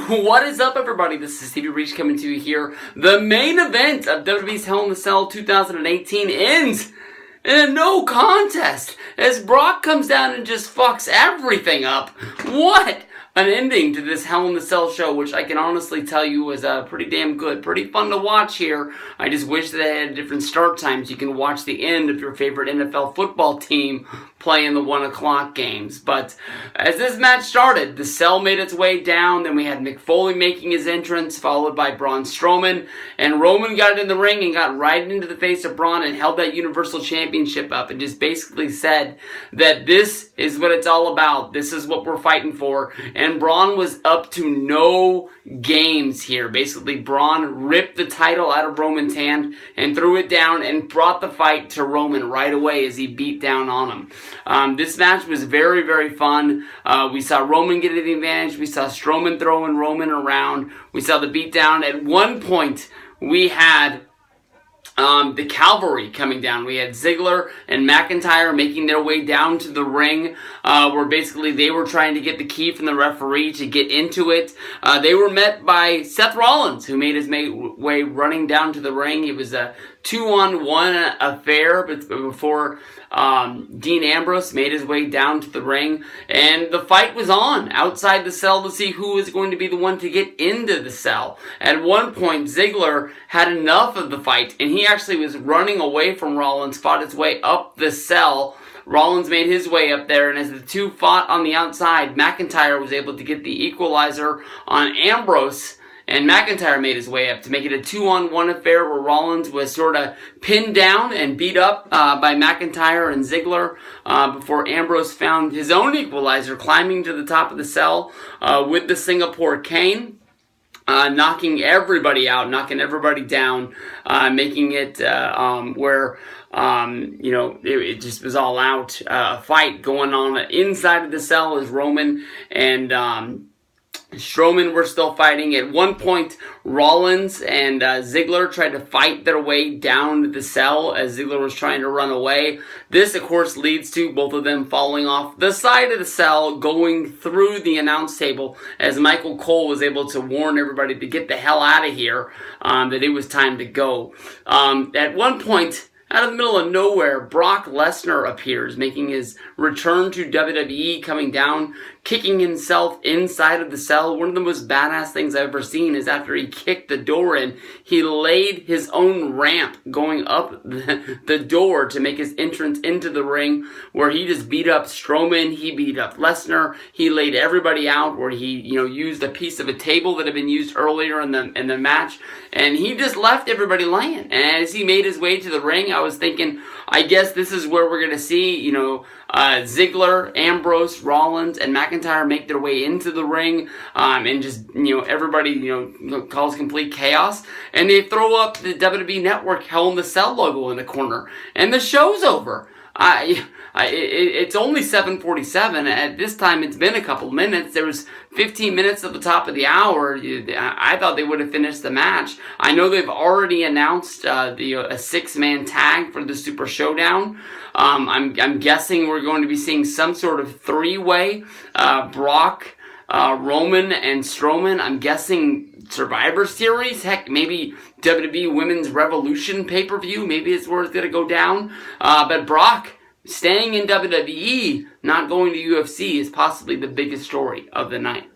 What is up, everybody? This is Stevie Reach coming to you here. The main event of WWE's Hell in a Cell 2018 ends in a no contest as Brock comes down and just fucks everything up. What an ending to this Hell in a Cell show, which I can honestly tell you was pretty damn good. Pretty fun to watch here. I just wish that they had different start times. You can watch the end of your favorite NFL football team playing the 1 o'clock games. But as this match started, the Cell made its way down. Then we had Mick Foley making his entrance, followed by Braun Strowman. And Roman got in the ring and got right into the face of Braun and held that Universal Championship up and just basically said that this is what it's all about. This is what we're fighting for. And Braun was up to no games here. Basically, Braun ripped the title out of Roman's hand and threw it down and brought the fight to Roman right away as he beat down on him. This match was very, very fun. We saw Roman get the advantage. We saw Strowman throwing Roman around. We saw the beatdown. At one point, we had the cavalry coming down. We had Ziggler and McIntyre making their way down to the ring, where basically they were trying to get the key from the referee to get into it. They were met by Seth Rollins, who made his way running down to the ring. It was a 2-on-1 affair before Dean Ambrose made his way down to the ring, and the fight was on outside the cell to see who was going to be the one to get into the cell. At one point, Ziggler had enough of the fight, and he actually was running away from Rollins, fought his way up the cell. Rollins made his way up there, and as the two fought on the outside, McIntyre was able to get the equalizer on Ambrose, and McIntyre made his way up to make it a 2-on-1 affair where Rollins was sort of pinned down and beat up by McIntyre and Ziggler before Ambrose found his own equalizer climbing to the top of the cell with the Singapore cane. Knocking everybody out, knocking everybody down, making it where it just was all out. A fight going on inside of the cell as Roman and Strowman were still fighting. At one point, Rollins and Ziggler tried to fight their way down to the cell as Ziggler was trying to run away. This, of course, leads to both of them falling off the side of the cell, going through the announce table as Michael Cole was able to warn everybody to get the hell out of here, that it was time to go. At one point, out of the middle of nowhere, Brock Lesnar appears, making his return to WWE, coming down, kicking himself inside of the cell. One of the most badass things I've ever seen is after he kicked the door in, he laid his own ramp going up the door to make his entrance into the ring, where he just beat up Strowman, he beat up Lesnar, he laid everybody out, where he, used a piece of a table that had been used earlier in the match, and he just left everybody laying. And as he made his way to the ring, I was thinking, I guess this is where we're going to see, Ziggler, Ambrose, Rollins, and McIntyre make their way into the ring, and just, everybody, cause complete chaos. And they throw up the WWE Network Hell in the Cell logo in the corner. And the show's over. It's only 7:47. At this time, it's been a couple minutes. There was 15 minutes at the top of the hour. I thought they would have finished the match. I know they've already announced a 6-man tag for the Super Showdown. I'm guessing we're going to be seeing some sort of 3-way. Brock, Roman, and Strowman. I'm guessing Survivor Series. Heck, maybe WWE Women's Revolution pay-per-view. Maybe it's where it's going to go down. But Brock staying in WWE, not going to UFC, is possibly the biggest story of the night.